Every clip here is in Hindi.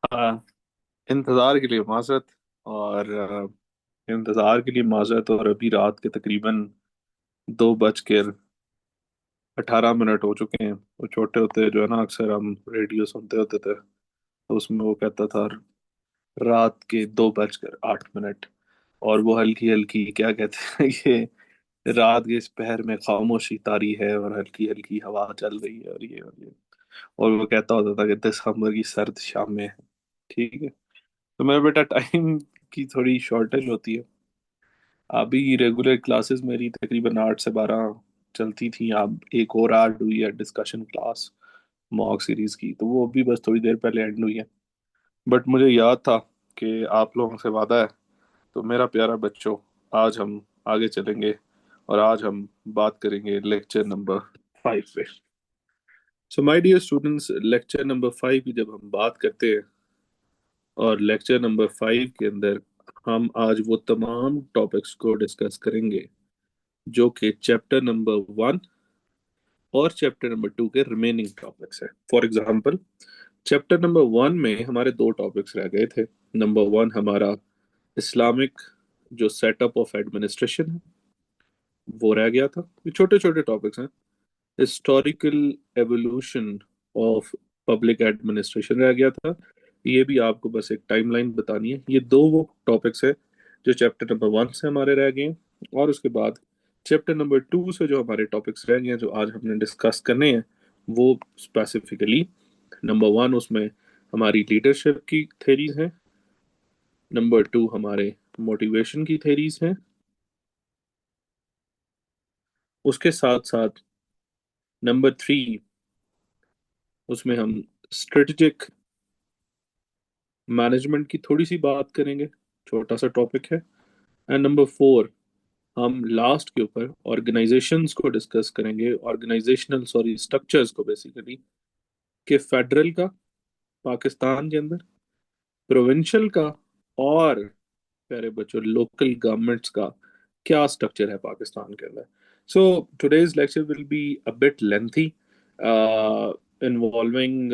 हाँ, इंतज़ार के लिए माजरत। और इंतज़ार के लिए माजरत। और अभी रात के तकरीबन 2:18 हो चुके हैं। वो छोटे होते जो है ना, अक्सर हम रेडियो सुनते होते थे, तो उसमें वो कहता था रात के 2:08। और वो हल्की हल्की क्या कहते हैं ये, रात के इस पहर में खामोशी तारी है और हल्की हल्की हवा चल रही है, और ये और वो कहता होता था कि दिसंबर की सर्द शामें हैं। ठीक है। तो मेरा बेटा, टाइम की थोड़ी शॉर्टेज होती है। अभी रेगुलर क्लासेस मेरी तकरीबन 8 से 12 चलती थी। अब एक और ऐड हुई है, डिस्कशन क्लास मॉक सीरीज की, तो वो भी बस थोड़ी देर पहले एंड हुई है। बट मुझे याद था कि आप लोगों से वादा है। तो मेरा प्यारा बच्चों, आज हम आगे चलेंगे और आज हम बात करेंगे लेक्चर नंबर 5 पे। So my dear students, lecture number 5 की जब हम बात करते हैं, और लेक्चर नंबर 5 के अंदर हम आज वो तमाम टॉपिक्स को डिस्कस करेंगे जो कि चैप्टर नंबर 1 और चैप्टर नंबर 2 के रिमेनिंग टॉपिक्स हैं। फॉर एग्जांपल, चैप्टर नंबर 1 में हमारे दो टॉपिक्स रह गए थे। नंबर 1 हमारा इस्लामिक जो सेटअप ऑफ एडमिनिस्ट्रेशन है, वो रह गया था। ये छोटे छोटे टॉपिक्स हैं। Historical evolution of public administration रह गया था। ये भी आपको बस एक टाइमलाइन बतानी है। ये दो वो टॉपिक्स है जो चैप्टर नंबर 1 से हमारे रह गए हैं। और उसके बाद चैप्टर नंबर 2 से जो हमारे टॉपिक्स रह गए हैं, जो आज हमने डिस्कस करने हैं, वो स्पेसिफिकली नंबर 1 उसमें हमारी लीडरशिप की थेरीज हैं। नंबर 2 हमारे मोटिवेशन की थेरीज हैं। उसके साथ साथ नंबर 3 उसमें हम स्ट्रेटेजिक मैनेजमेंट की थोड़ी सी बात करेंगे, छोटा सा टॉपिक है। एंड नंबर 4 हम लास्ट के ऊपर ऑर्गेनाइजेशंस को डिस्कस करेंगे, ऑर्गेनाइजेशनल सॉरी स्ट्रक्चर्स को बेसिकली, कि फेडरल का पाकिस्तान के अंदर, प्रोविंशियल का, और प्यारे बच्चों लोकल गवर्नमेंट्स का क्या स्ट्रक्चर है पाकिस्तान के अंदर। So today's lecture will be a bit lengthy, involving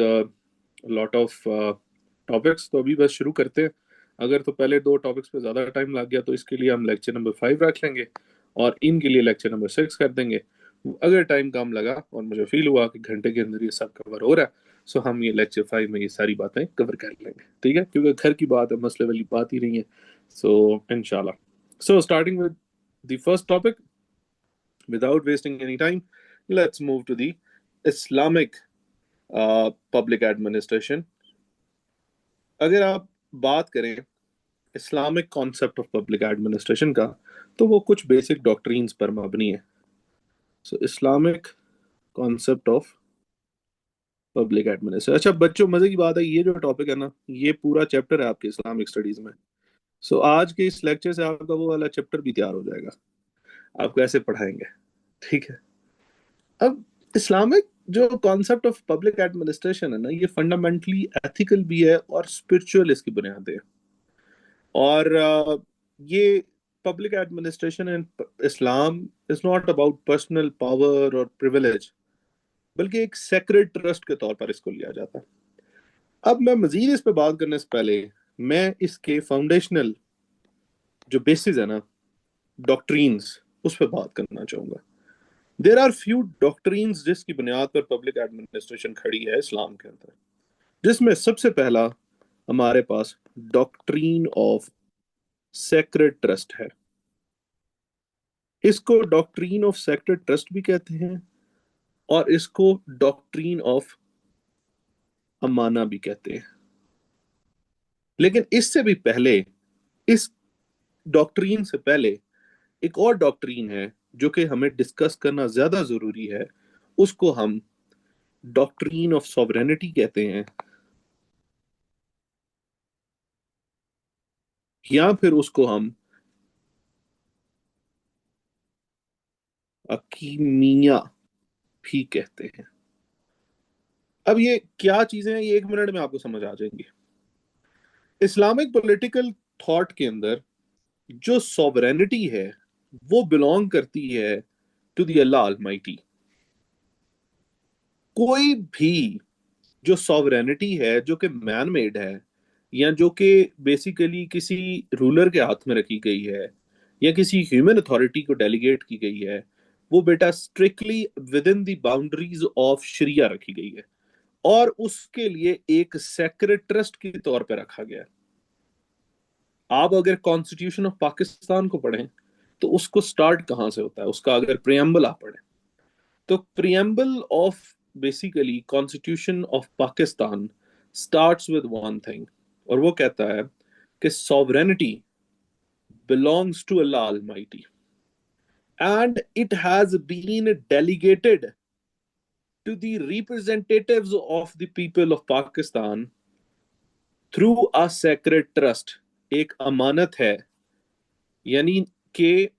lot of topics. तो अभी बस शुरू करते हैं। अगर तो पहले दो टॉपिक्स पे ज़्यादा टाइम लग गया तो इसके लिए हम लेक्चर नंबर 5 रख लेंगे, और इनके लिए लेक्चर नंबर 6 कर देंगे। अगर टाइम कम लगा और मुझे फील हुआ कि घंटे के अंदर ये सब कवर हो रहा है, सो हम ये लेक्चर 5 में ये सारी बातें कवर कर लेंगे। ठीक है, क्योंकि घर की बात है, मसले वाली बात ही नहीं है। सो इंशाल्लाह। So starting with the first topic, without wasting any time, let's move to the Islamic public administration. अगर आप बात करें Islamic concept of public administration का, तो वो कुछ बेसिक डॉक्ट्रिन्स पर मबनी है। So Islamic concept of public administration. अच्छा बच्चों, मजे की बात है, ये जो टॉपिक है ना, ये पूरा चैप्टर है आपके इस्लामिक स्टडीज में। सो आज के इस लेक्चर से आपका वो वाला चैप्टर भी तैयार हो जाएगा। आपको ऐसे पढ़ाएंगे। ठीक है। अब इस्लामिक जो कॉन्सेप्ट ऑफ पब्लिक एडमिनिस्ट्रेशन है ना, ये फंडामेंटली एथिकल भी है और स्पिरिचुअल इसकी बुनियादें हैं। और ये public administration in Islam is not about personal power और प्रिविलेज, बल्कि एक सेक्रेड ट्रस्ट के तौर पर इसको लिया जाता है। अब मैं मजीद इस पे बात करने से पहले, मैं इसके फाउंडेशनल जो बेसिस है ना, डॉक्ट्रीन्स, उस पर बात करना चाहूंगा। देर आर फ्यू डॉक्ट्रीन्स जिसकी बुनियाद पर पब्लिक एडमिनिस्ट्रेशन खड़ी है इस्लाम के अंदर, जिसमें सबसे पहला हमारे पास डॉक्ट्रीन ऑफ सेक्रेड ट्रस्ट है। इसको डॉक्ट्रीन ऑफ सेक्रेड ट्रस्ट भी कहते हैं, और इसको डॉक्ट्रीन ऑफ अमाना भी कहते हैं। लेकिन इससे भी पहले, इस डॉक्ट्रीन से पहले एक और डॉक्ट्रीन है जो कि हमें डिस्कस करना ज्यादा जरूरी है। उसको हम डॉक्ट्रीन ऑफ सॉवरेनिटी कहते हैं, या फिर उसको हम अकीमिया भी कहते हैं। अब ये क्या चीजें हैं, ये 1 मिनट में आपको समझ आ जाएंगी। इस्लामिक पॉलिटिकल थॉट के अंदर जो सॉवरेनिटी है, वो बिलोंग करती है टू दी अल्लाह अलमाइटी। कोई भी जो सॉवरेनिटी है जो कि मैन मेड है, या जो कि बेसिकली किसी रूलर के हाथ में रखी गई है या किसी ह्यूमन अथॉरिटी को डेलीगेट की गई है, वो बेटा strictly within the boundaries of शरिया रखी गई है और उसके लिए एक सेक्रेट ट्रस्ट के तौर पर रखा गया है। आप अगर कॉन्स्टिट्यूशन ऑफ पाकिस्तान को पढ़ें तो उसको स्टार्ट कहाँ से होता है, उसका अगर प्रियम्बल आप पढ़ें तो preamble of basically constitution of Pakistan starts with one thing, और वो कहता है कि sovereignty belongs to Allah almighty and it has been delegated to the representatives of the people of Pakistan through a sacred trust। एक अमानत है, यानी कि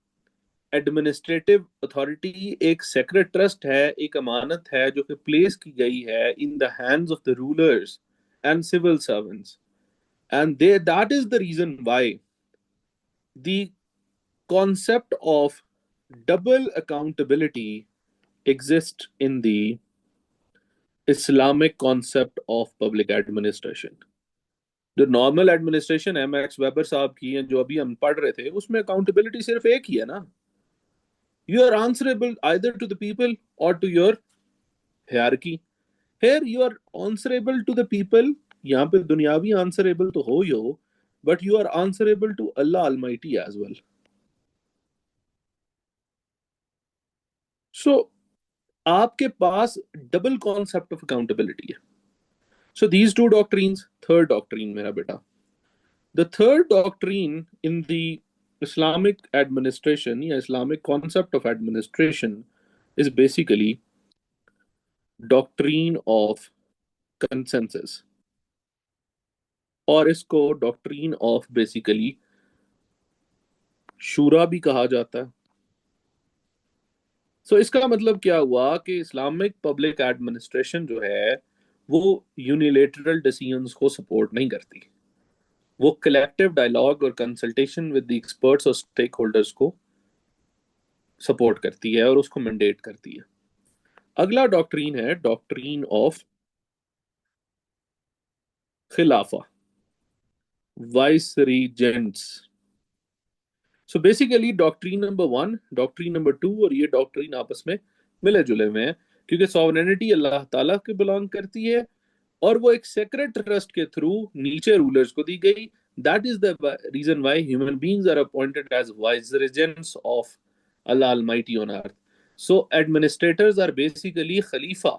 एडमिनिस्ट्रेटिव अथॉरिटी एक सेक्रेट ट्रस्ट है, एक अमानत है जो कि प्लेस की गई है in the hands of the rulers and civil servants, and they that is the reason why the concept of double accountability exists in the Islamic concept of public administration। जो नॉर्मल एडमिनिस्ट्रेशन है मैक्स वेबर साहब की है जो अभी हम पढ़ रहे थे, उसमें अकाउंटेबिलिटी सिर्फ एक ही है ना, you are answerable either to the people और to your hierarchy. Here you are answerable to the people, यहाँ पे दुनियावी आंसरेबल तो हो ही हो, but you are answerable to Allah almighty as well. So आपके पास डबल कॉन्सेप्ट ऑफ अकाउंटेबिलिटी है। So these two doctrines, third doctrine मेरा बेटा, the third doctrine in the Islamic administration या Islamic concept of administration is basically doctrine of consensus, और इसको डॉक्ट्रीन ऑफ बेसिकली शूरा भी कहा जाता है। सो इसका मतलब क्या हुआ कि इस्लामिक पब्लिक एडमिनिस्ट्रेशन जो है वो यूनिलेटरल डिसीजंस को सपोर्ट नहीं करती, वो कलेक्टिव डायलॉग और कंसल्टेशन विद द एक्सपर्ट्स और स्टेक होल्डर्स को सपोर्ट करती है और उसको मैंडेट करती है। अगला डॉक्ट्रीन है डॉक्ट्रीन ऑफ खिलाफा, vice regents. So basically doctrine number one, doctrine number two और ये डॉक्ट्रीन आपस में मिले जुले हुए हैं, क्योंकि सॉवरेनिटी अल्लाह ताला के बिलोंग करती है और वो एक सेक्रेट ट्रस्ट के थ्रू नीचे रूलर्स को दी गई। That is the reason why human beings are appointed as vicegerents of Allah almighty on earth. So administrators are basically खलीफा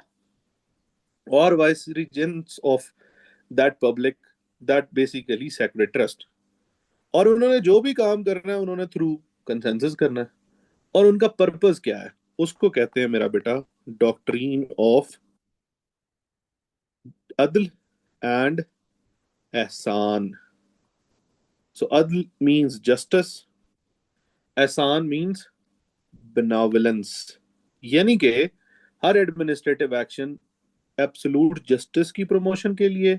और vicegerents of that public, that basically sacred trust, और उन्होंने जो भी काम करना है उन्होंने थ्रू कंसेंसस करना है। और उनका पर्पस क्या है, उसको कहते हैं मेरा बेटा डॉक्ट्रीन ऑफ अदल एंड एहसान। सो अदल मींस जस्टिस, एहसान मींस बेनवलेंस, यानी कि हर एडमिनिस्ट्रेटिव एक्शन एब्सोलूट जस्टिस की प्रमोशन के लिए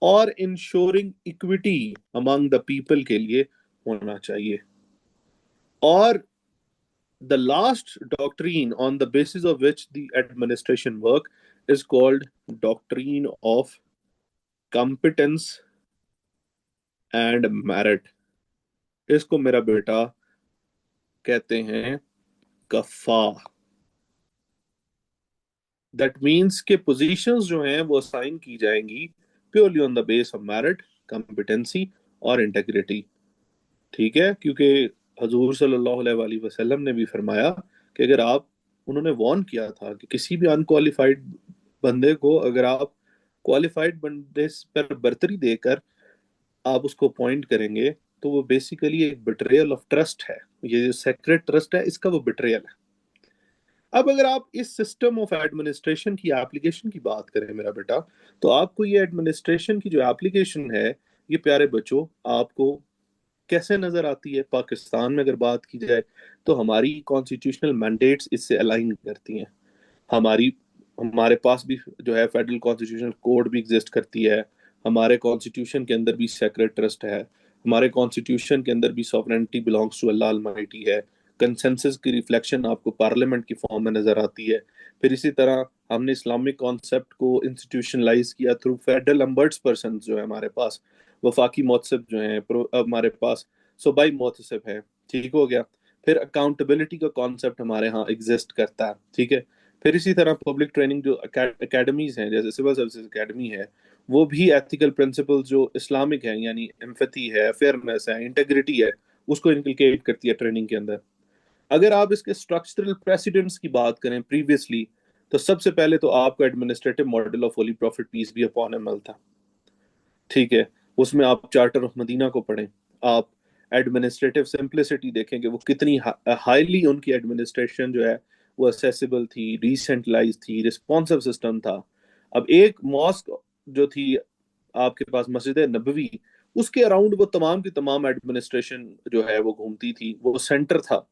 और ensuring equity among the people के लिए होना चाहिए। और the last doctrine on the basis of which the administration work is called doctrine of competence and merit। इसको मेरा बेटा कहते हैं कफा। दैट मीन्स के पोजीशंस जो हैं वो असाइन की जाएंगी purely on the base of merit, competency और इंटेग्रिटी। ठीक है, क्योंकि हजूर सल्लल्लाहु अलैहि वसल्लम ने भी फरमाया कि अगर आप, उन्होंने वार्न किया था कि किसी भी अनक्वालिफाइड बंदे को अगर आप क्वालिफाइड बंदे पर बर्तरी देकर आप उसको अपॉइंट करेंगे तो वो बेसिकली एक बिट्रेयल ऑफ ट्रस्ट है। ये जो सेक्रेट ट्रस्ट है इसका वो बिट्रेयल है। अब अगर आप इस सिस्टम ऑफ एडमिनिस्ट्रेशन की एप्लीकेशन की बात करें मेरा बेटा, तो आपको ये एडमिनिस्ट्रेशन की जो एप्लीकेशन है, ये प्यारे बच्चों आपको कैसे नजर आती है। पाकिस्तान में अगर बात की जाए तो हमारी कॉन्स्टिट्यूशनल मैंडेट्स इससे अलाइन करती हैं। हमारी हमारे पास भी जो है फेडरल कॉन्स्टिट्यूशनल कोड भी एग्जिस्ट करती है, हमारे कॉन्स्टिट्यूशन के अंदर भी सेक्रेट ट्रस्ट है, हमारे कॉन्स्टिट्यूशन के अंदर भी sovereignty belongs to Allah almighty है, कंसेंसस की रिफ्लेक्शन आपको पार्लियामेंट की फॉर्म में नजर आती है। फिर इसी तरह हमने इस्लामिक कॉन्सेप्ट को इंस्टीट्यूशनलाइज किया थ्रू फेडरल अम्बर्ट्स पर्सन जो है हमारे पास, वफाकी मोतसिब जो हैं, हमारे पास सूबाई मोतसिब है, ठीक हो गया। फिर अकाउंटेबिलिटी का कॉन्सेप्ट हमारे यहाँ एग्जिस्ट करता है, ठीक है। फिर इसी तरह पब्लिक ट्रेनिंग जो अकेडमीज हैं, जैसे सिविल सर्विसेज अकेडमी है, वो भी एथिकल प्रिंसिपल्स जो इस्लामिक है, यानी एम्पैथी है, फेयरनेस है, इंटेग्रिटी है, उसको इनकलकेट करती है ट्रेनिंग के अंदर। अगर आप इसके स्ट्रक्चरल प्रेसिडेंट्स की बात करें प्रीवियसली, तो सबसे पहले तो आपका administrative model of holy prophet peace be upon him था, ठीक है। उसमें आप चार्टर ऑफ मदीना को पढ़ें, आप एडमिनिस्ट्रेटिव सिंप्लिसिटी देखेंगे, वो कितनी हाईली उनकी एडमिनिस्ट्रेशन जो है वो असेसिबल थी, डिसेंट्रलाइज थी, रिस्पॉन्सिव सिस्टम था। अब एक मॉस्क जो थी आपके पास, मस्जिद नबवी, उसके अराउंड वो तमाम की तमाम एडमिनिस्ट्रेशन जो है वो घूमती थी, वो सेंटर था।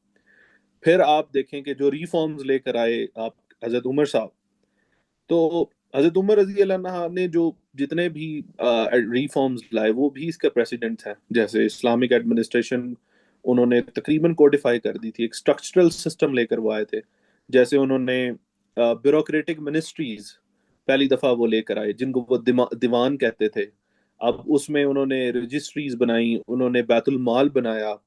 फिर आप देखें कि जो रिफॉर्म्स लेकर आए आप, हजरत उमर साहब, तो हजरत उमर रजी अल्लाह अन्हा ने जो जितने भी रिफॉर्म्स लाए वो भी इसका प्रेसिडेंट है। जैसे इस्लामिक एडमिनिस्ट्रेशन उन्होंने तकरीबन कोडिफाई कर दी थी, एक स्ट्रक्चरल सिस्टम लेकर वो आए थे। जैसे उन्होंने ब्यूरोक्रेटिक मिनिस्ट्रीज पहली दफा वो लेकर आए, जिनको वो दीवान कहते थे। अब उसमें उन्होंने रजिस्ट्रीज बनाई, उन्होंने बैतुल माल बनाया।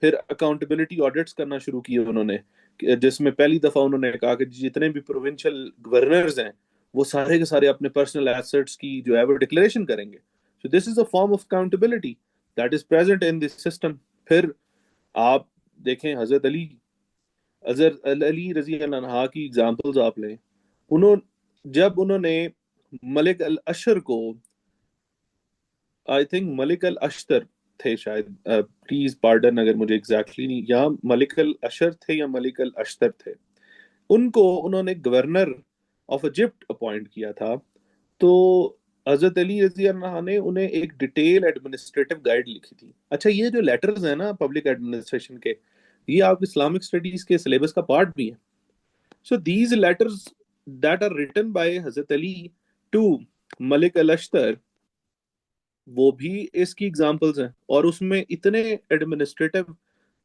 फिर अकाउंटेबिलिटी ऑडिट्स करना शुरू किए उन्होंने, जिसमें पहली दफा उन्होंने कहा कि जितने भी प्रोविंशियल गवर्नर्स हैं वो सारे के सारे अपने पर्सनल एसेट्स की जो है वो डिक्लेरेशन करेंगे। So this is a form of accountability that is present in this system. फिर आप देखें हजरत अली रजी अल्लाह की एग्जांपल्स आप लें। जब उन्होंने मलिक अल अशर को, I think Malik al Ashtar थे शायद, प्लीज पार्डन अगर मुझे एग्जैक्टली नहीं, या मलिक अल अशर थे या मलिक अल अश्तर थे, उनको उन्होंने गवर्नर ऑफ इजिप्ट अपॉइंट किया था। तो हजरत अली रजी अल्लाह ने उन्हें एक डिटेल एडमिनिस्ट्रेटिव गाइड लिखी थी। अच्छा, ये जो लेटर्स हैं ना पब्लिक एडमिनिस्ट्रेशन के, ये आप इस्लामिक स्टडीज के सिलेबस का पार्ट भी है। So these letters that are written by Hazrat Ali to Malik al Ashtar, वो भी इसकी एग्जांपल्स हैं। और उसमें इतने एडमिनिस्ट्रेटिव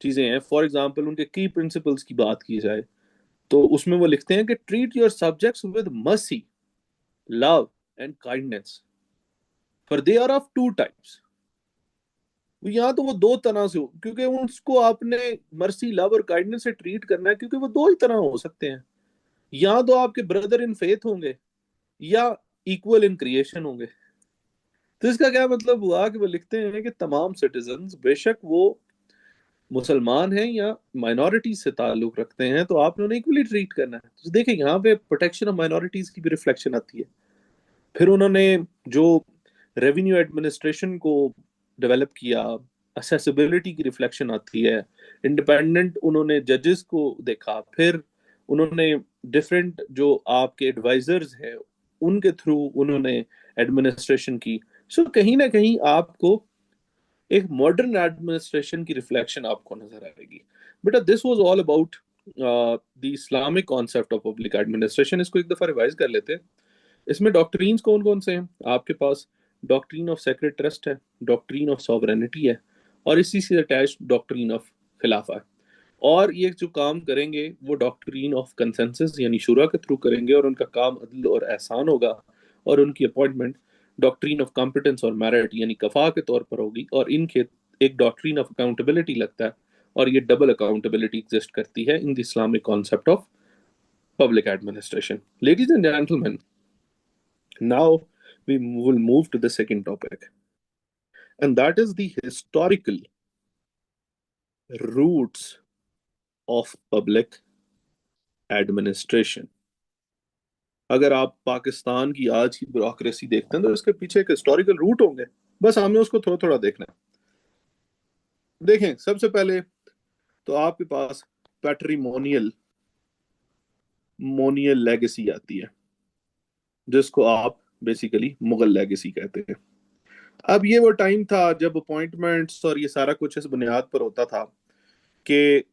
चीजें हैं। फॉर एग्जांपल उनके की प्रिंसिपल्स की बात की जाए, तो उसमें वो लिखते हैं कि treat your subjects with mercy, love and kindness, for they are of two types. यहाँ तो वो दो तरह से हो, क्योंकि उसको आपने मर्सी, लव और काइंडनेस से ट्रीट करना है, क्योंकि वो दो ही तरह हो सकते हैं। या तो आपके ब्रदर इन फेथ होंगे, या इक्वल इन क्रिएशन होंगे। तो इसका क्या मतलब हुआ कि वो लिखते हैं कि तमाम सिटीजन्स, बेशक वो मुसलमान हैं या माइनॉरिटीज से ताल्लुक रखते हैं, तो आपने उन्हें इक्वली ट्रीट करना है। तो देखिए यहाँ पे प्रोटेक्शन ऑफ माइनॉरिटीज की भी रिफ्लेक्शन आती है। फिर उन्होंने जो रेवेन्यू एडमिनिस्ट्रेशन को डेवलप किया, असेसिबिलिटी की रिफ्लेक्शन आती है। इंडिपेंडेंट उन्होंने जजेस को देखा। फिर उन्होंने डिफरेंट जो आपके एडवाइजर्स हैं उनके थ्रू उन्होंने एडमिनिस्ट्रेशन की। सो कहीं ना कहीं आपको एक मॉडर्न एडमिनिस्ट्रेशन की रिफ्लेक्शन आपको नजर आएगी। बेटा, this was all about the Islamic concept of public administration. इसको एक दफा रिवाइज कर लेते हैं। इसमें डॉक्ट्रीन्स कौन कौन से हैं आपके पास? डॉक्ट्रीन ऑफ सेक्रेट ट्रस्ट है, डॉक्ट्रीन ऑफ सॉवरेनिटी है, और इसी से अटैच डॉक्ट्रीन ऑफ खिलाफा है। और ये जो काम करेंगे वो डॉक्ट्रीन ऑफ कंसेंसस यानी शुरा के थ्रू करेंगे, और उनका काम अदल और एहसान होगा। और उनकी अपॉइंटमेंट डॉक्ट्रीन ऑफ कॉम्पिटेंस और मेरिट यानी कफा के तौर पर होगी। और इनके एक डॉक्ट्रीन ऑफ अकाउंटेबिलिटी लगता है, और ये डबल अकाउंटेबिलिटी एग्जिस्ट करती है in the Islamic concept of public administration. Ladies and gentlemen, now we will move to the second topic, and that is the historical roots of public administration. अगर आप पाकिस्तान की आज की ब्यूरोक्रेसी देखते हैं तो इसके पीछे एक हिस्टोरिकल रूट होंगे, बस हमें उसको थोड़ा थोड़ा देखना है। देखें, सबसे पहले तो आपके पास पैट्रिमोनियल मोनियल लेगेसी आती है, जिसको आप बेसिकली मुगल लेगेसी कहते हैं। अब ये वो टाइम था जब अपॉइंटमेंट्स और ये सारा कुछ इस बुनियाद पर होता था कि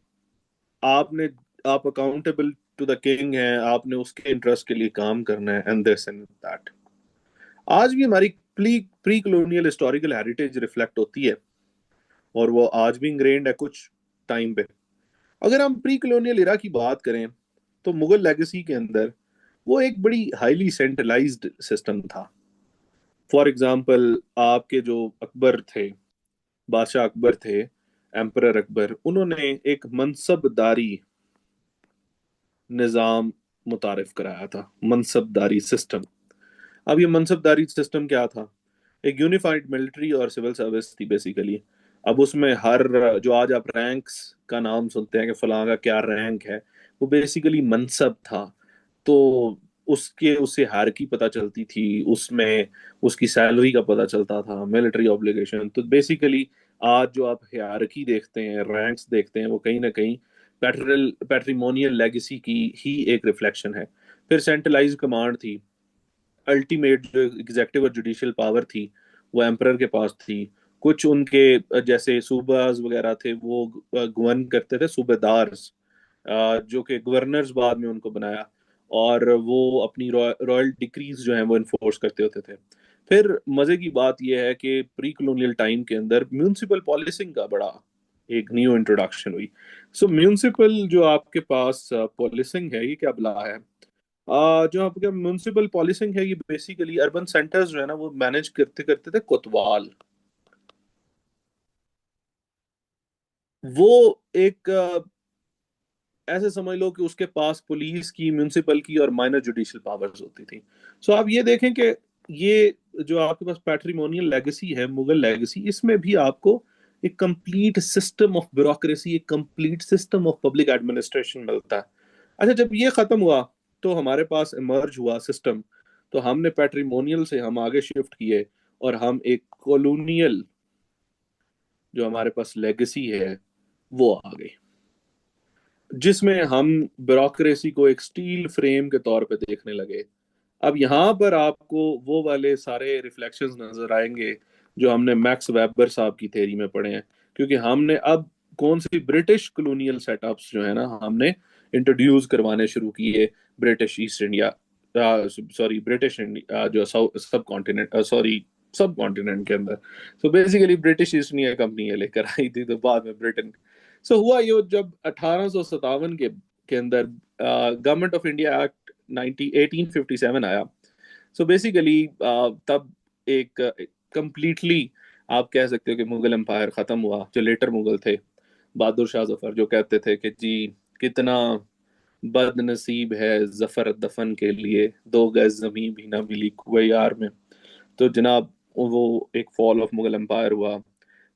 आपने आप अकाउंटेबल टू द किंग हैं, आपने उसके इंटरेस्ट के लिए काम करना है, एंड दिस एंड दैट। आज भी हमारी pre colonial historical heritage reflect होती है, और वो आज भी इंग्रेन्ड है कुछ टाइम पे। अगर हम प्री कॉलोनियल इरा की बात करें, तो मुगल लेगेसी के अंदर वो एक बड़ी हाईली सेंट्रलाइज्ड सिस्टम था। फॉर एग्जाम्पल आपके जो अकबर थे, बादशाह अकबर थे, एम्परर अकबर, उन्होंने एक मनसबदारी निज़ाम मुतारिफ कराया था, मनसबदारी सिस्टम। अब ये मनसबदारी सिस्टम क्या था? एक यूनिफाइड मिलिट्री और सिविल सर्विस थी बेसिकली। अब उसमें हर, जो आज आप रैंक्स का नाम सुनते हैं कि फलां का क्या रैंक है, वो बेसिकली मनसब था। तो उसके उससे हायरार्की पता चलती थी, उसमें उसकी सैलरी का पता चलता था, मिलिट्री ऑब्लिगेशन। तो बेसिकली आज जो आप हायरार्की देखते हैं, रैंक्स देखते हैं, वो कहीं ना कहीं पैट्रिमोनियल लेगेसी की ही एक रिफ्लेक्शन है। फिर सेंट्रलाइज कमांड थी। अल्टीमेट जो एग्जेक्टिव और जुडिशियल पावर थी वो एम्परर के पास थी। कुछ उनके जैसे सूबाज वगैरह थे, वो गवर्न करते थे, सूबेदार, जो कि गवर्नर्स बाद में उनको बनाया। और वो अपनी रॉयल डिक्रीज जो हैं वो इन्फोर्स करते होते थे। फिर मजे की बात यह है कि प्री कॉलोनियल टाइम के अंदर म्यूनिसिपल पॉलिसिंग का बड़ा एक न्यू इंट्रोडक्शन हुई। सो म्यूनिसिपल जो आपके पास पॉलिसिंग है, ये क्या बला है? जो आपके म्यूनिसिपल पॉलिसिंग है, ये बेसिकली अर्बन सेंटर्स जो है ना, वो मैनेज करते करते थे कोतवाल। वो एक ऐसे समझ लो कि उसके पास पुलिस की, म्यूनिसिपल की और माइनर जुडिशियल पावर्स होती थी। सो आप ये देखें कि ये जो आपके पास पैट्रिमोनियल लेगेसी है, मुगल लेगेसी, इसमें भी आपको एक कंप्लीट सिस्टम ऑफ ब्यूरोक्रेसी, एक complete system of public administration मिलता है। अच्छा, जब ये खत्म हुआ तो हमारे पास इमर्ज हुआ सिस्टम। तो हमने पैट्रिमोनियल से हम आगे शिफ्ट किए और हम एक कॉलोनियल जो हमारे पास लेगेसी है वो आ गई, जिसमें हम ब्यूरोक्रेसी को एक स्टील फ्रेम के तौर पे देखने लगे। अब यहाँ पर आपको वो वाले सारे रिफ्लेक्शंस नजर आएंगे जो हमने मैक्स वेबर साहब की थ्योरी में पढ़े हैं। क्योंकि हमने अब कौन सी ब्रिटिश कॉलोनियल सेटअप्स जो है ना, हमने इंट्रोड्यूस करवाने शुरू किए। British east India, sorry British India जो सब कॉन्टिनेंट, सॉरी सब कॉन्टिनेंट के अंदर। So basically British east India company है लेकर आई थी, तो बाद में ब्रिटेन। सो हुआ ये, जब 1857 के अंदर गवर्नमेंट ऑफ इंडिया एक्ट 90 1857 आया। सो बेसिकली तब एक कंप्लीटली आप कह सकते हो कि मुगल एम्पायर खत्म हुआ। जो लेटर मुगल थे, बहादुर शाह जफर, जो कहते थे कि जी कितना बदनसीब है जफर दफन के लिए, 2 गज जमीन भी ना मिली कुए यार में। तो जनाब, वो एक फॉल ऑफ मुगल एम्पायर हुआ,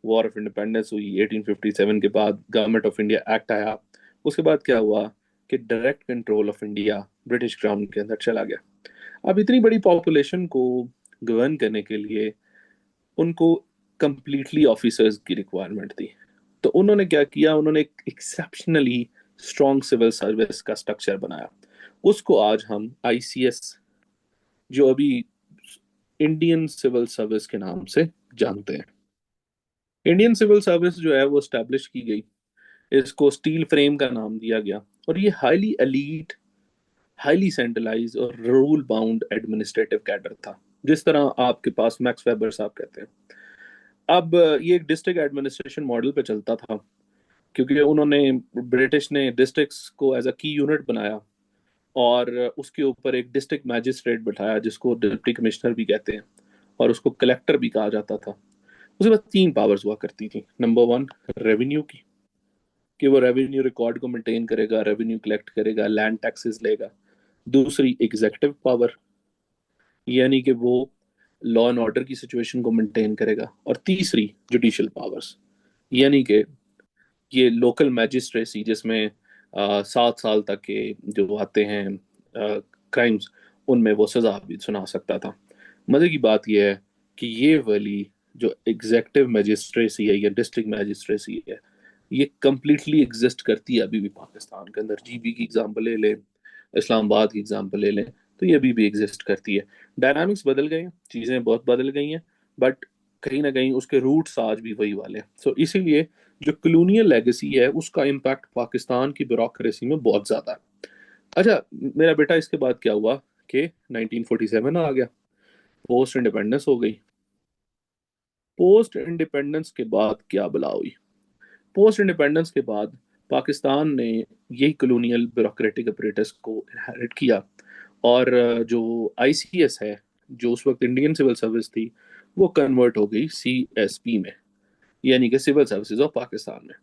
वॉर ऑफ इंडिपेंडेंस हुई 1857 के बाद, गवर्नमेंट ऑफ इंडिया एक्ट आया। उसके बाद क्या हुआ कि direct control of India British crown के अंदर चला गया। अब इतनी बड़ी पॉपुलेशन को गवर्न करने के लिए उनको कंप्लीटली ऑफिसर्स की रिक्वायरमेंट थी। तो उन्होंने क्या किया, उन्होंने एक एक्सेप्शनली स्ट्रॉन्ग सिविल सर्विस का स्ट्रक्चर बनाया। उसको आज हम आईसीएस, जो अभी इंडियन सिविल सर्विस के नाम से जानते हैं। इंडियन सिविल सर्विस जो है वो स्टैब्लिश की गई, इसको स्टील फ्रेम का नाम दिया गया। और ये हाईली एलीट, हाईली सेंट्रलाइज और रूल बाउंड एडमिनिस्ट्रेटिव कैडर था, जिस तरह आपके पास मैक्स वेबर साहब कहते हैं। अब ये एक डिस्ट्रिक्ट एडमिनिस्ट्रेशन मॉडल पे चलता था, क्योंकि उन्होंने, ब्रिटिश ने डिस्ट्रिक्ट्स को एज अ की यूनिट बनाया और उसके ऊपर एक डिस्ट्रिक्ट मैजिस्ट्रेट बैठाया जिसको डिप्टी कमिश्नर भी कहते हैं, और उसको कलेक्टर भी कहा जाता था। उसके बाद 3 पावर्स हुआ करती थी। नंबर 1, रेवेन्यू की, कि वो रेवेन्यू रिकॉर्ड को मेंटेन करेगा, रेवेन्यू कलेक्ट करेगा, लैंड टैक्सेस लेगा। दूसरी, एग्जेक्टिव पावर, यानी कि वो लॉ एंड ऑर्डर की सिचुएशन को मेंटेन करेगा। और तीसरी, जुडिशियल पावर्स, यानी कि ये लोकल मैजिस्ट्रेसी, जिसमें 7 साल तक के जो आते हैं क्राइम्स, उनमें वो सजा भी सुना सकता था। मजे की बात यह है कि ये वाली जो एग्जेक्टिव मैजिस्ट्रेसी है या डिस्ट्रिक्ट मैजिस्ट्रेसी है, ये कंप्लीटली एग्जिस्ट करती है अभी भी पाकिस्तान के अंदर। जीबी की एग्जांपल ले लें, इस्लामाबाद की एग्जांपल ले लें, तो ये अभी भी एग्जिस्ट करती है। डायनामिक्स बदल गए हैं, चीज़ें बहुत बदल गई हैं, बट कहीं ना कहीं उसके रूट्स आज भी वही वाले हैं। सो इसीलिए जो कॉलोनियल लेगेसी है उसका इम्पैक्ट पाकिस्तान की ब्यूरोक्रेसी में बहुत ज़्यादा है। अच्छा, मेरा बेटा, इसके बाद क्या हुआ कि 1947 आ गया, पोस्ट इंडिपेंडेंस हो गई। पोस्ट इंडिपेंडेंस के बाद क्या बला हुई? पोस्ट इंडिपेंडेंस के बाद पाकिस्तान ने यही कॉलोनियल ब्यूरोक्रेटिक अपरेटस को इनहेरिट किया। और जो आईसीएस है, जो उस वक्त इंडियन सिविल सर्विस थी, वो कन्वर्ट हो गई CSP में, यानी कि सिविल सर्विसेज ऑफ पाकिस्तान में।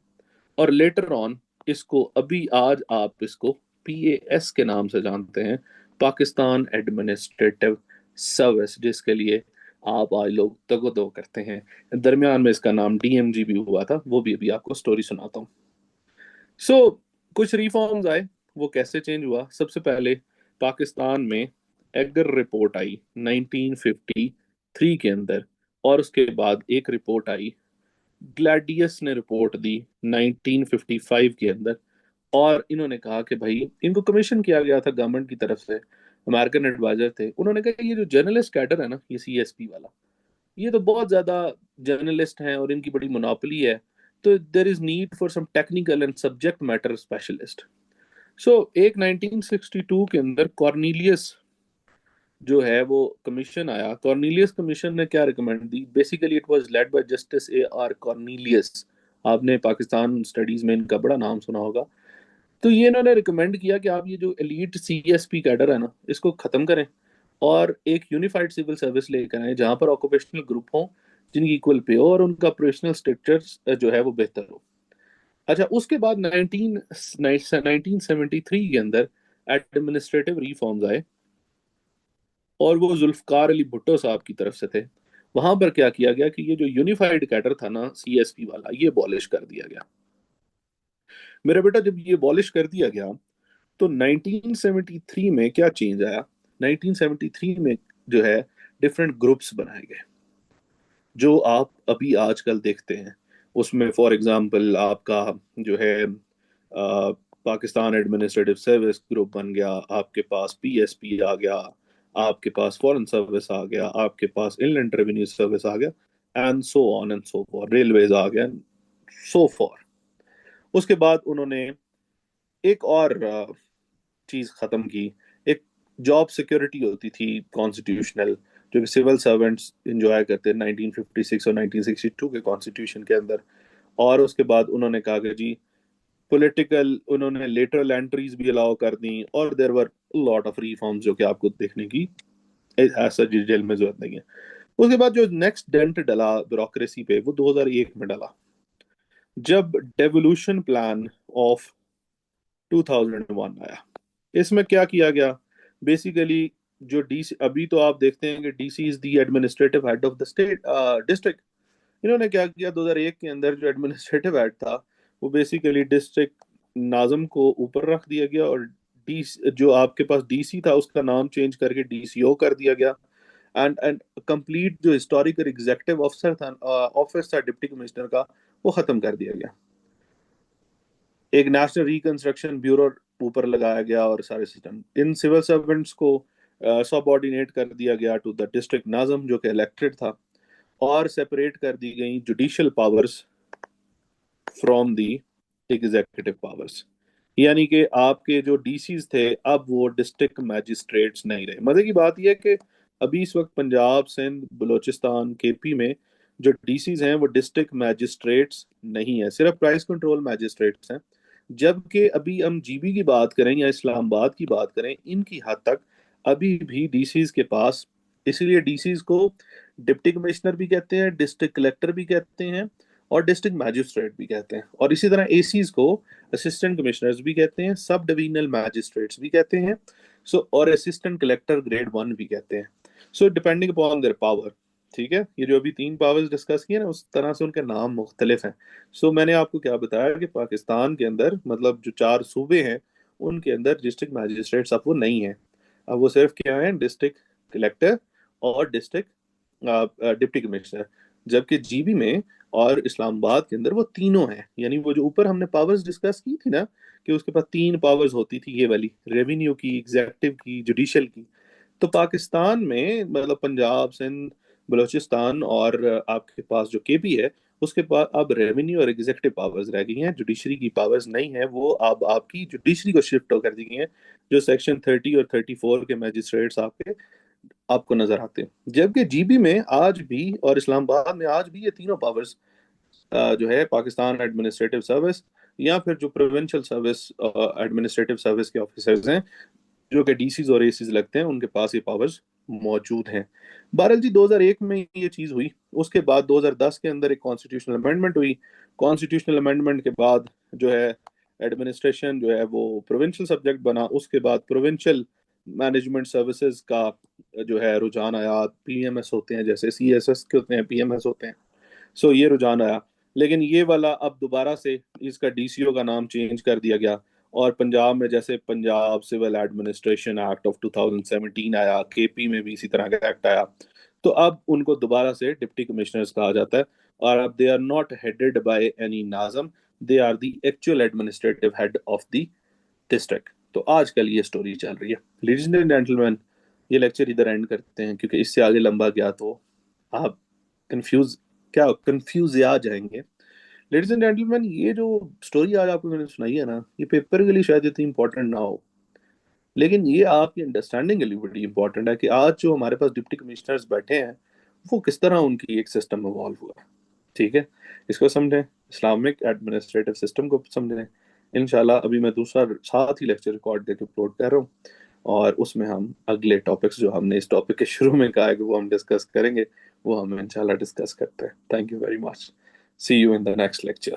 और लेटर ऑन इसको अभी आज आप इसको PAS के नाम से जानते हैं, पाकिस्तान एडमिनिस्ट्रेटिव सर्विस, जिसके लिए आप आज लोग तगो करते हैं। दरमियान में इसका नाम DMG भी हुआ था, वो भी अभी आपको स्टोरी सुनाता हूँ। कुछ रिफॉर्म्स आए। वो कैसे चेंज हुआ? सबसे पहले पाकिस्तान में एगर रिपोर्ट आई 1953 के अंदर, और उसके बाद एक रिपोर्ट आई, ग्लैडियस ने रिपोर्ट दी 1955 के अंदर। और इन्होंने कहा कि भाई, इनको कमीशन किया गया था गवर्नमेंट की तरफ से, अमेरिकन एडवाइजर थे। उन्होंने कहा ये जो जर्नलिस्ट कैडर है ना, ये CSP वाला, ये तो बहुत ज्यादा जर्नलिस्ट हैं और इनकी बड़ी मोनोपोली है, तो there is need for some technical and subject matter specialist. एक 1962 के अंदर कॉर्नीलियस जो है वो कमीशन आया। कॉर्नीलियस कमीशन ने क्या recommend the? Basically it was led by justice AR Cornelius. आपने पाकिस्तान स्टडीज में इनका बड़ा नाम सुना होगा। तो ये इन्होंने रिकमेंड किया कि आप ये जो एलीट CSP कैडर है ना, इसको खत्म करें और एक यूनिफाइड सिविल सर्विस लेकर आए, जहां पर ऑक्यूपेशनल ग्रुप हो, जिनकी इक्वल पे हो और उनका ऑपरेशनल स्ट्रक्चर जो है वो बेहतर हो। अच्छा, उसके बाद 1973 के अंदर एडमिनिस्ट्रेटिव रिफॉर्म्स आए, और वो जुल्फकार अली भुट्टो साहब की तरफ से थे। वहां पर क्या किया गया कि ये जो यूनिफाइड कैडर था ना, CSP वाला, ये बॉलिश कर दिया गया। मेरा बेटा, जब ये बॉलिश कर दिया गया तो 1973 में क्या चेंज आया? 1973 में जो है डिफरेंट ग्रुप्स बनाए गए, जो आप अभी आजकल देखते हैं। उसमें फॉर एग्जांपल आपका जो है पाकिस्तान एडमिनिस्ट्रेटिव सर्विस ग्रुप बन गया, आपके पास PSP आ गया, आपके पास फॉरेन सर्विस आ गया, आपके पास इनलैंड रेवेन्यू सर्विस आ गया, and so on and so forth, railways आ गया, सो फॉर। उसके बाद उन्होंने एक और चीज खत्म की। एक जॉब सिक्योरिटी होती थी कॉन्स्टिट्यूशनल, जो कि सिविल सर्वेंट्स इंजॉय करते हैं 1956 और 1962 के कॉन्स्टिट्यूशन के अंदर। और उसके बाद उन्होंने कहा कि जी, पॉलिटिकल, उन्होंने लेटरल एंट्रीज भी अलाउ कर दी, और there were lot of reforms जो कि आपको देखने की ऐसा डिटेल में जरूरत नहीं है। उसके बाद जो नेक्स्ट डेंट डला ब्यूरोक्रेसी पे, वो 2001 में डला, जब डेवोल्यूशन प्लान ऑफ 2001 आया। इसमें क्या किया गया? बेसिकली जो DC, अभी तो आप देखते हैं कि DC is the administrative head of the state district. इन्होंने क्या किया, 2001 के अंदर जो एडमिनिस्ट्रेटिव हेड था, वो बेसिकली डिस्ट्रिक्ट नाजम को ऊपर रख दिया गया, और डी जो आपके पास DC था, उसका नाम चेंज करके DCO कर दिया गया। एंड कंप्लीट जो हिस्टोरिकल एग्जीक्यूटिव ऑफिसर था, ऑफिस था डिप्टी कमिश्नर का, वो खत्म कर दिया गया। एक नेशनल रिकंस्ट्रक्शन ब्यूरो ऊपर लगाया गया, और सारे सिस्टम इन सिविल सर्वेंट्स को सबऑर्डिनेट कर दिया गया टू द डिस्ट्रिक्ट नाजम, जो कि इलेक्टेड था। और सेपरेट कर दी गई judicial powers from the executive powers. यानी कि आपके जो DCs थे, अब वो डिस्ट्रिक्ट मैजिस्ट्रेट्स नहीं रहे। मजे की बात यह है कि अभी इस वक्त पंजाब, सिंध, बलूचिस्तान, KP में जो DCs हैं वो डिस्ट्रिक्ट मैजिस्ट्रेट्स नहीं है, सिर्फ प्राइस कंट्रोल मैजिस्ट्रेट्स हैं। जबकि अभी हम GB की बात करें या इस्लामाबाद की बात करें, इनकी हद तक अभी भी DCs के पास, इसीलिए DCs को डिप्टी कमिश्नर भी कहते हैं, डिस्ट्रिक्ट कलेक्टर भी कहते हैं, और डिस्ट्रिक्ट मैजिस्ट्रेट भी कहते हैं। और इसी तरह ACs को असिस्टेंट कमिश्नर्स भी कहते हैं, सब डिविजनल मैजिस्ट्रेट्स भी कहते हैं, और असिस्टेंट कलेक्टर ग्रेड 1 भी कहते हैं। Depending upon their power. ठीक है, ये जो अभी 3 पावर्स डिस्कस किए ना, उस तरह से उनके नाम मुख्तलिफ हैं। मैंने आपको क्या बताया कि पाकिस्तान के अंदर, मतलब जो 4 सूबे हैं, उनके अंदर डिस्ट्रिक्ट मैजिस्ट्रेट्स अब वो नहीं है। अब वो सिर्फ क्या है, डिस्ट्रिक्ट कलेक्टर और डिस्ट्रिक्ट डिप्टी कमिश्नर। जबकि GB में और इस्लामाबाद के अंदर वो तीनों हैं। यानी वो जो ऊपर हमने पावर्स डिस्कस की थी ना, कि उसके पास 3 पावर्स होती थी, ये वाली रेवेन्यू की, एग्जेक्टिव की, जुडिशियल की। तो पाकिस्तान में, मतलब पंजाब, सिंध, बलूचिस्तान और आपके पास जो KP है, उसके पास अब रेवेन्यू और एग्जीक्यूटिव पावर्स रह गई हैं, जुडिशरी की पावर्स नहीं है। वो अब आपकी जुडिशरी को शिफ्ट कर दी गई हैं, जो सेक्शन 30 और 34 के मैजिस्ट्रेट्स आपके आपको नजर आते हैं। जबकि GB में आज भी और इस्लामाबाद में आज भी ये तीनों पावर्स जो है, पाकिस्तान एडमिनिस्ट्रेटिव सर्विस या फिर जो प्रोविंशियल सर्विस एडमिनिस्ट्रेटिव सर्विस के ऑफिसर्स हैं, जो कि DCs और ACs लगते हैं, उनके पास ये पावर्स मौजूद हैं। बहरहाल जी 2001 में ये चीज़ हुई। उसके बाद 2010 के अंदर एक कॉन्स्टिट्यूशनल अमेंडमेंट हुई। कॉन्स्टिट्यूशनल अमेंडमेंट के बाद जो है एडमिनिस्ट्रेशन जो है वो प्रोविंशियल सब्जेक्ट बना। उसके बाद प्रोविंशियल मैनेजमेंट सर्विसेज का जो है रुझान आया। पीएमएस होते हैं, जैसे सीएसएस के होते हैं, पीएमएस होते हैं। सो ये रुझान आया। लेकिन ये वाला अब दोबारा से इसका डीसीओ का नाम चेंज कर दिया गया। और पंजाब में जैसे Punjab civil administration act of 2017 आया, केपी में भी इसी तरह का एक्ट आया। तो अब उनको दोबारा से डिप्टी कमिश्नर्स कहा जाता है। और अब they are not headed by any नाजम, they are the actual administrative head of the district. तो आजकल ये स्टोरी चल रही है। लेडीज एंड जेंटलमैन, ये लेक्चर इधर एंड करते हैं, क्योंकि इससे आगे लंबा गया तो आप कंफ्यूज कंफ्यूज आ जाएंगे। लेडीज एंड जेंटलमैन, ये जो स्टोरी आज आपको मैंने सुनाई है ना, ये पेपर के लिए शायद इतनी इंपॉर्टेंट ना हो, लेकिन ये आपकी अंडरस्टैंडिंग के लिए बड़ी इंपॉर्टेंट है कि आज जो हमारे पास डिप्टी कमिश्नर्स बैठे हैं, वो किस तरह उनकी एक सिस्टम इवॉल्व हुआ है। ठीक है, इसको समझें, इस्लामिक एडमिनिस्ट्रेटिव सिस्टम को समझें। इंशाल्लाह अभी मैं दूसरा साथ ही लेक्चर रिकॉर्ड करके अपलोड कर रहा हूँ, और उसमें हम अगले टॉपिक्स जो हमने इस टॉपिक के शुरू में कहा है कि वो हम डिस्कस करेंगे, वो हम इंशाल्लाह डिस्कस करते हैं। Thank you very much. See you in the next lecture.